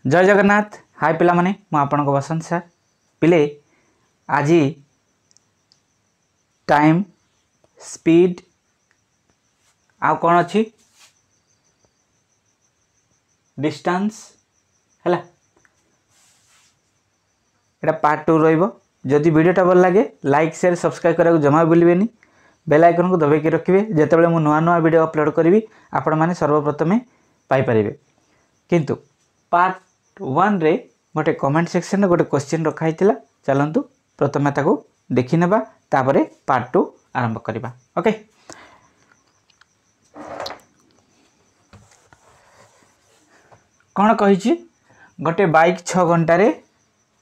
जय जगन्नाथ। हाय पिला माने मु आपन को बसंत सर पिले आज टाइम स्पीड आ कौन अच्छी डिस्टेंस है एटा पार्ट 2 रही वीडियोटा भल लगे लाइक शेयर सब्सक्राइब करा जमा भूलें बेल आइकन को दबाई रखिए जितेबाला मु नुआ नुआ वीडियो अपलोड करी आपण मैंने सर्वप्रथमे पाइपर किंतु पार्ट 1 रे गोटे कमेंट सेक्शन में गोटे क्वेश्चन रखाई चलतु प्रथमे ताको देखी नेबा तापरे पार्ट 2 आरंभ करवा। ओके कौन कही गोटे बाइक 6 घंटे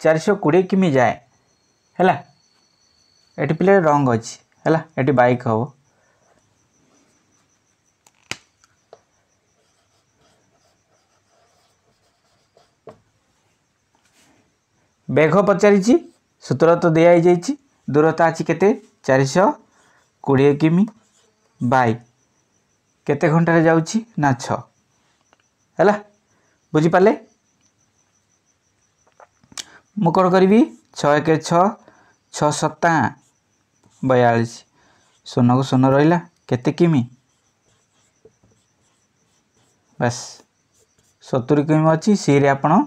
420 किमी जाए है ये पिले रंग अच्छी है ये बाइक हम बेघ पचारि सूत्र तो दिया जाइए दूरता अच्छी केते 420 किमी बाई केते घंटे जाऊँगी ना 6 है बुझीपारे मु कौन करी 6 1 6 6 7 42 शून को शून रहा केते किमी बस 70 किमी अच्छी सी रे आपण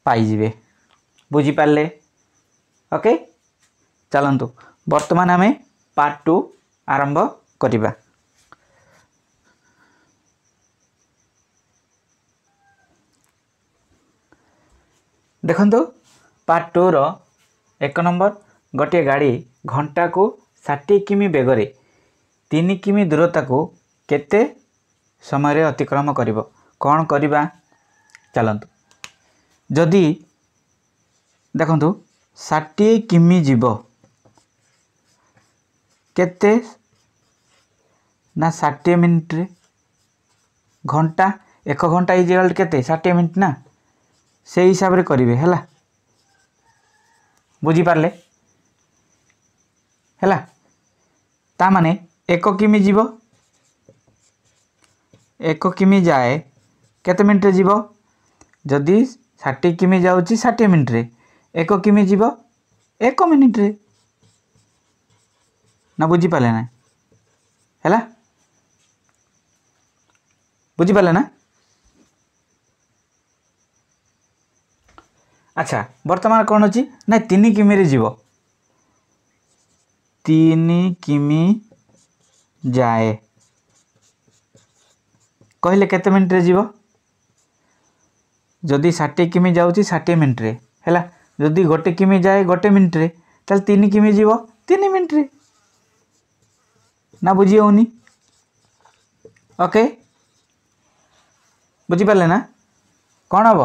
पाइबे बुझीपारे। ओके चलतु वर्तमान आम पार्ट 2 आरंभ करिबा। देखंतु पार्ट 2 रो 1 नंबर गोटे गाड़ी घंटा को 60 किमी बेगरे 3 किमी दूरता को केते समय रे अतिक्रम करिवो कौन करिबा चलतु जदि देखंतु 60 किमी जीव केते ना 60 मिनिट रे घंटा 1 घंटा इज केते 60 मिनिट ना से हिसाब रे करिवे हैला बुझी पारले हैला ता माने 1 किमी जीव 1 किमी जाए केते मिनिट रे जीव जदि 60 किमी जाउची 60 मिनिट रे 1 किमी जीव 1 मिनिट रे ना बुझी पाले ना हैला बुझी पाले ना। अच्छा वर्तमान कौन अच्छी ना 3 किमी रे जीव 3 किमी जाए कहले केते मिनिट रे जीव जदि 60 किमी जाउची 60 मिनिट रे हैला जदि 1 किमी जाए 1 मिनिट रे ताल 3 किमी जीव 3 मिनिट रे ना बुझी होनी। ओके बुझी पाले ना कौन हम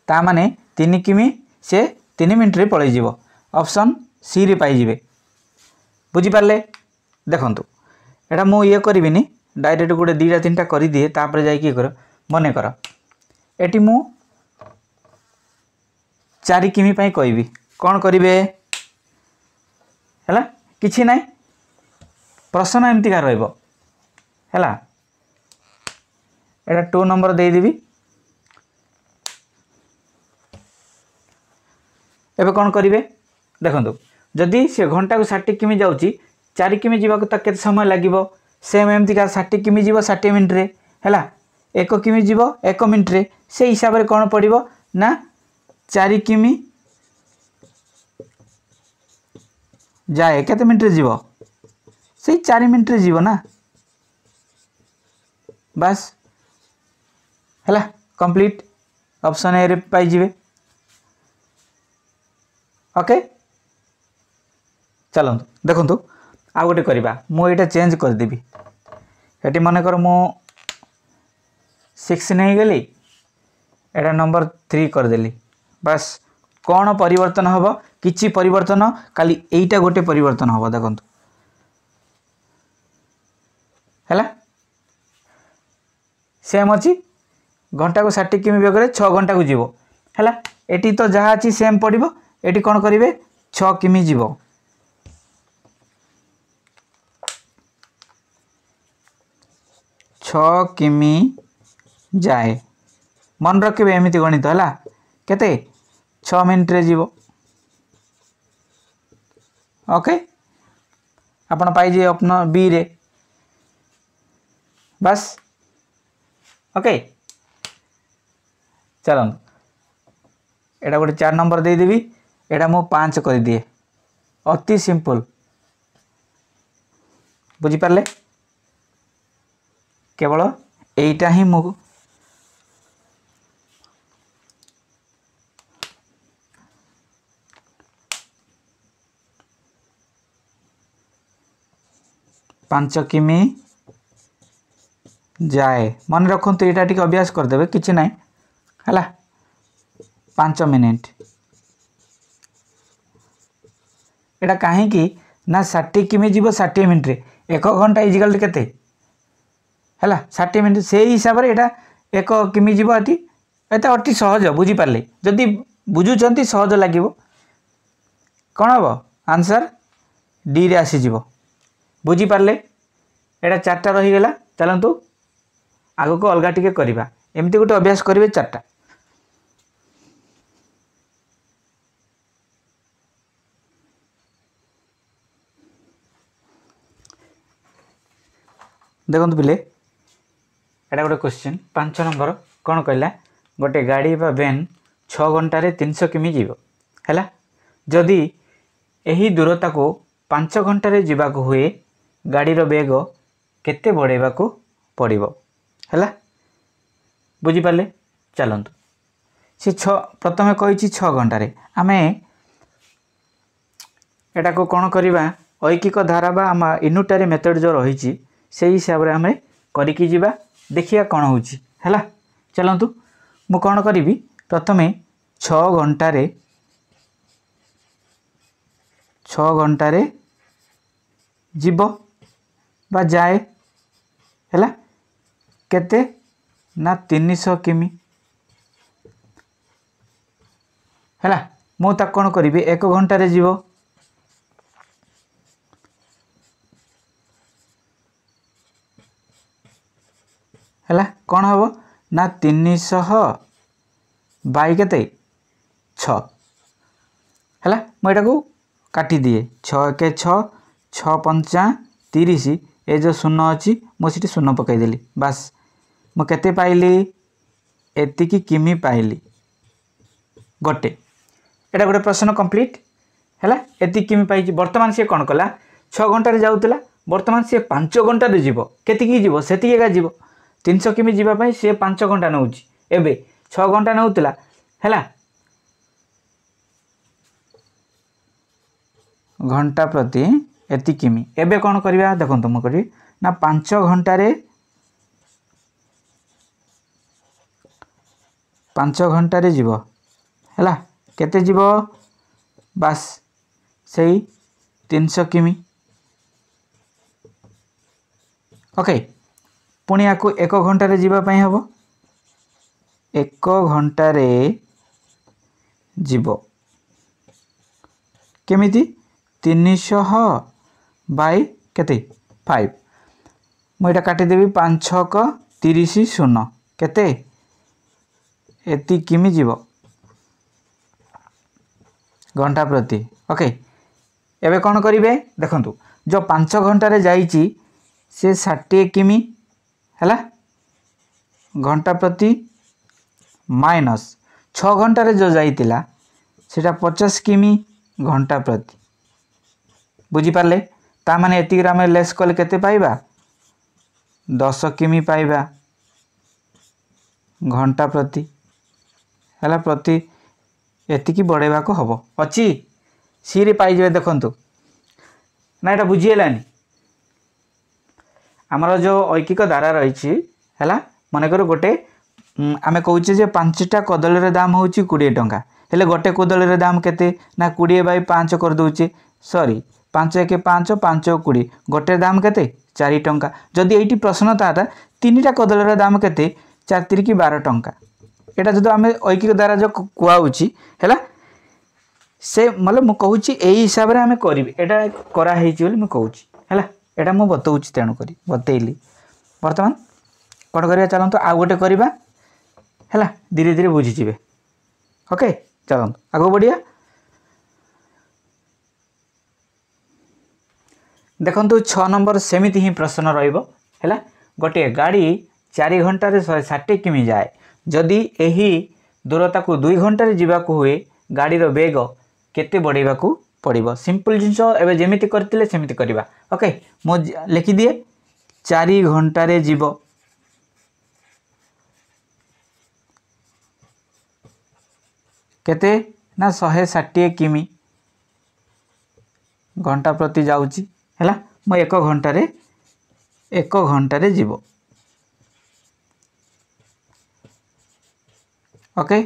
ता माने 3 किमी से 3 मिनिट रे पळै जीव ऑप्शन सी रे पाई जिवे बुझी पारले। देखंतु एटा मु ये करबिनी डायरेक्ट गोटे 2टा 3टा करि दिए तापर जाई की कर मने कर एटी मु 4 किमी पाई कहबी कौन करिवे हैला किछि नाही प्रश्न एमती का रहइबो हैला एटा 2 नंबर दे देबी एबे कौन करिवे देखंतु जदि से घंटा को 60 किमी जाउची 4 किमी जीवा को त केते समय लागिवो सेम एमती का 60 किमी जीवो 60 मिनिट रे हैला 1 किमी जीवो 1 मिनिट रे से हिसाब रे कौन पड़िवो ना 4 किमी जाए केते मिनिट रे जीवो से 4 मिनिट रे जीवो ना बस हैला कंप्लीट ऑप्शन ए रे पाई जिवे। ओके चलतु देखंतु आ गोटे करवा मु एटा चेंज कर देबी एटी मन कर मु 6 नहीं गली एटा नंबर 3 कर देली बस कौन परिवर्तन हबो किछि परिवर्तन खाली एटा गोटे परिवर्तन हबो देखंतु हैला सेम अछि घंटा को 60 किमी बेगरे 6 घंटा को जीवो हैला एटी तो जहा अछि सेम पड़िबो एटी कौन करिवे 6 किमी जीवो 6 किमी जाए मन रखिए एमती गणित है केते 6 मिनिट रे जीवो ओके आपण पाई जे ऑप्शन बी रे बस ओके चलो एटा गोटे 4 नंबर दे देबी एटा मो 5 कर दिए अति सिंपल बुझी पारले केवल एटा ही मु पांच किमी जाए मन रखु यहाँ टी अभ्यास करदे कि ना है 5 मिनिट एटा कहीं ना 60 किमी जीव 60 मिनिट रे 1 घंटा इजिकल केते है 60 मिनिट से हिसाब से यहाँ 1 किमी जीव अति एत अति सहज बुझी पारे जदि बुझुंट सहज लगे कौन हम आंसर डी रे आसीज बुझी पारे एटा 4टा रहीगला चलतु आग को अलग टिके करवा एमती गोटे अभ्यास करेंगे 4टा देखो पिले एटा गोटे क्वेश्चन 5 नंबर कौन कहला गोटे गाड़ी बा वैन 6 घंटे 300 किमी जीव है जदि यही दूरता को 5 घंटे जीवा हुए गाड़ीर बेग केते बढ़ेबा को पड़िबो है बुझी पारे चलतु सी प्रथम कही 6 घंटे आम एटा को कौन करवा ऐकिक धारा बा आम यूनिटरी मेथड जो रही से हिसाब से आम करिकी जिबा देखिया कौन होची है चलतु मु कौन करी प्रथमे 6 घंटे जीव बा जाए है केते ना 300 किमी है मु ता कौन करी 1 घंटे जीव है कौन हम ना 300 बाई केते 6 है मुझे को काटी दिए 6 1 6 6 5 30 ये जो 0 अच्छी मुझे शून्य पकईदेली बास मु केते पाइली एतिकी किमी पाइली गोटे एटा गोटे प्रश्न कंप्लीट है एति किमी पाई बर्तमान सी कौन कला 6 घंटे जाऊला बर्तमान सी 5 घंटे जीव केतिकी जीव सेतिकी एका जीव 300 किमी जीवाई सी 5 घंटा नौ एबे 6 घंटा नौला है घंटा प्रति एति किमी एबे कौन करवा देखो तुम करी ना 5 घंटे 5 घंटे जीव है केते जीव बास सही 300 किमी ओके पुणी या 1 घंटे जीवाई हम 1 घंटे जीव केमिति 300 बाई केते 5 मुझे काटिदेवी 5 6 30 शून्य केते एति किमी जीव घंटा प्रति ओके एबे कौन करिवे देखंतु जो 5 घंटे जाइची से 60 किमी है घंटा प्रति माइनस 6 घंटे जो जाइतिला सेटा 50 किमी घंटा प्रति बुझी पारले ता माने एतिक आम लेस कले केते पाइबा 10 किमी पाइबा घंटा प्रति है प्रति एतिकी बढ़ेबा को हबो अच्छी सी रे पाई जे देखंतु ना एटा बुझीलानी आमर जो ऐकिक धारा रही है मनकर गोटे आम कहे जे 5टा कदली दाम हूँ 20 टंका हेले गोटे कदली दाम केते ना 20/5 कर दूचे सॉरी 5 1 5 5 20 गोटे दाम केते 4 टंका जदि ये प्रश्न था 3टा कदली दाम केते 4 3 12 टंका एटा जो आम ऐकिक द्वारा जो कहुची है से मतलब मुझे कहूँ यही हिसाब से आम करी एटा कराई मुझे कहूँ है एटा मुझे बताऊँच तेणुक बतैली बर्तमान कौन करवा चलते आउ गोटे करवा है धीरे धीरे बुझीजे ओके चलो आगो बढ़िया देखंतु 6 नंबर सेमिति ही प्रश्न रहिबो हैला गोटे गाड़ी 4 घंटा रे 160 किमी जाए जदि एही दूरता को 2 घंटा रे जीवा को हुए गाड़ी रो वेग केते बढ़ेबा को पड़िबो सिंपल जिंस एबे जेमिति करतिले सेमिति करबा ओके मो लिखि दिए 4 घंटा रे जीवो केते ना 160 किमी घंटा प्रति जाउची हैला मो 1 घंटा रे जीवो ओके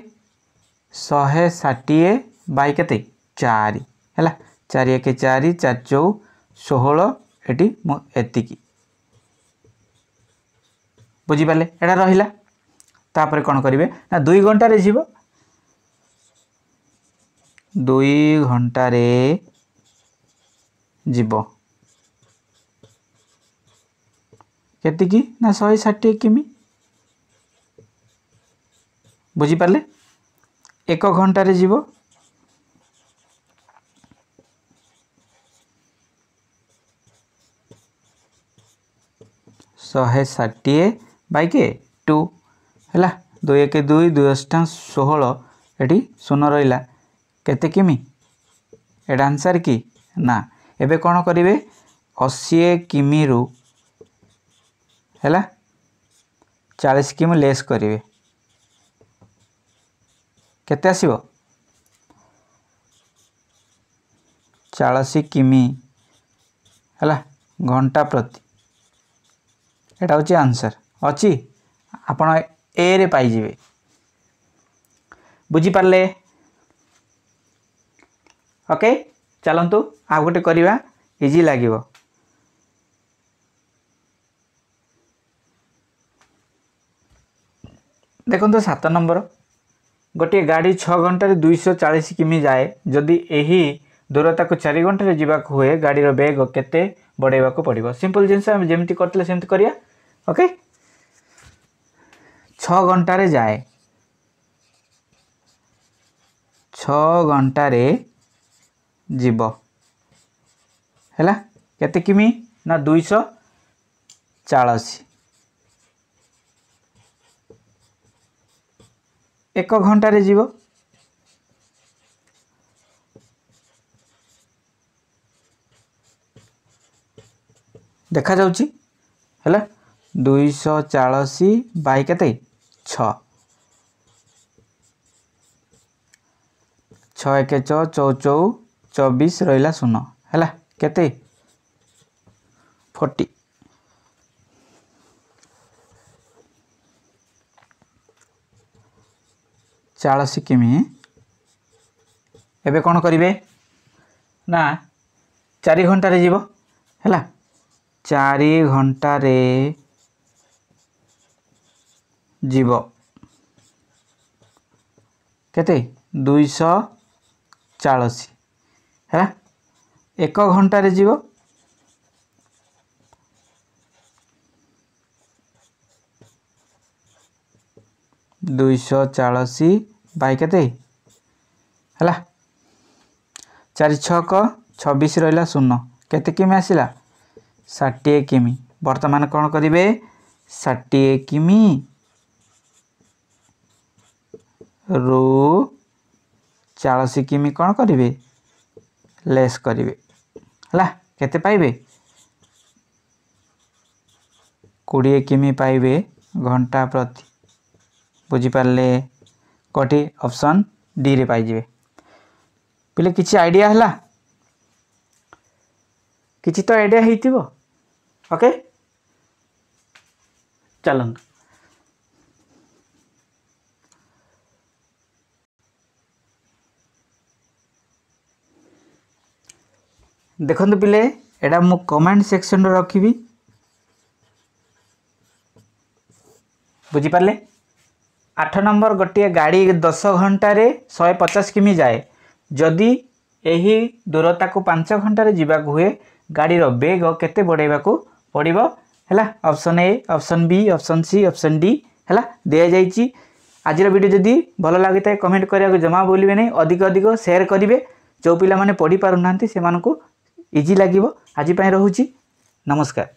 160 बाई केते 4 हैला 4 1 4 4 4 16 एटी मो एतिकी बुझी पाले एटा रहिला तापर कोन करिवे ना 2 घंटा रे जीवो 2 घंटा रे जीवो केति की ना 160 किमी बुझी पाले 1 घंटा रे जीवो 160 बाई के 2 हैला 2 1 2 2 8 16 एटी शून्य रहिला केते किमी एटा आंसर की ना एबे कोन करिवे 80 किमी रु हैला 40 किमी लेस करिवे केते आसीबो 40 किमी हैला घंटा प्रति एटा होची आंसर अछि आपण ए रे पाई जिवे बुझी पारले ओके चलंतु आ गोटे करिवा इजी लागिवो देखंतु 7 नंबर गोटे गाड़ी 6 घंटा रे 240 किमी जाए जदि एही दूरता को 4 घंटा रे जीवा को हुए गाड़ी रो वेग केते बढ़ेबा को पड़िबो सिंपल जिंस हम जेमति करतले सेमति करिया ओके 6 घंटा रे जाए 6 घंटा रे जीवो हैला केते किमी ना 240 1 घंटा रे जीवो देखा जाउची हैला 240 बाई केते 6 6 1 6 24 24 रहिला सुनो हैला केते 40 40 किमी एबे कोन करिवे ना 4 घंटा रे जीवो हैला 4 घंटा रे जीवो केते 240 है 1 घंटा रे जीवो 240 बाई केते हैला 4 6 26 रहिला शून्य केते किमी आसिला 60 किमी वर्तमान कोन करिवे 60 किमी रो 40 किमी कोन करिवे लेस करिवे हला केते पाइबे 20 किमी पाइबे घंटा प्रति बुझी पारले कोठी ऑप्शन डी रे पाइ जिवे पिले किछि आईडिया हला किछि तो आईडिया हेतिबो ओके चलन देखंतु पिले एडा मु कमेंट सेक्शन रे रखिबी बुझी पारले 8 नंबर गोटे गाड़ी 10 घंटा रे 150 किमी जाए जदि एही दूरता को 5 घंटा रे जीवा हुए गाड़ी रो वेग केते बढ़ेबा को पड़िबो हला option A option B option C option D हला दे जाईची आज वीडियो जदि भल लगी था कमेंट करने जमा भूलिए नहीं अधिक अधिक शेयर करेंगे जो पिला माने पढ़ी पारना से इजी लगे आज रोची नमस्कार।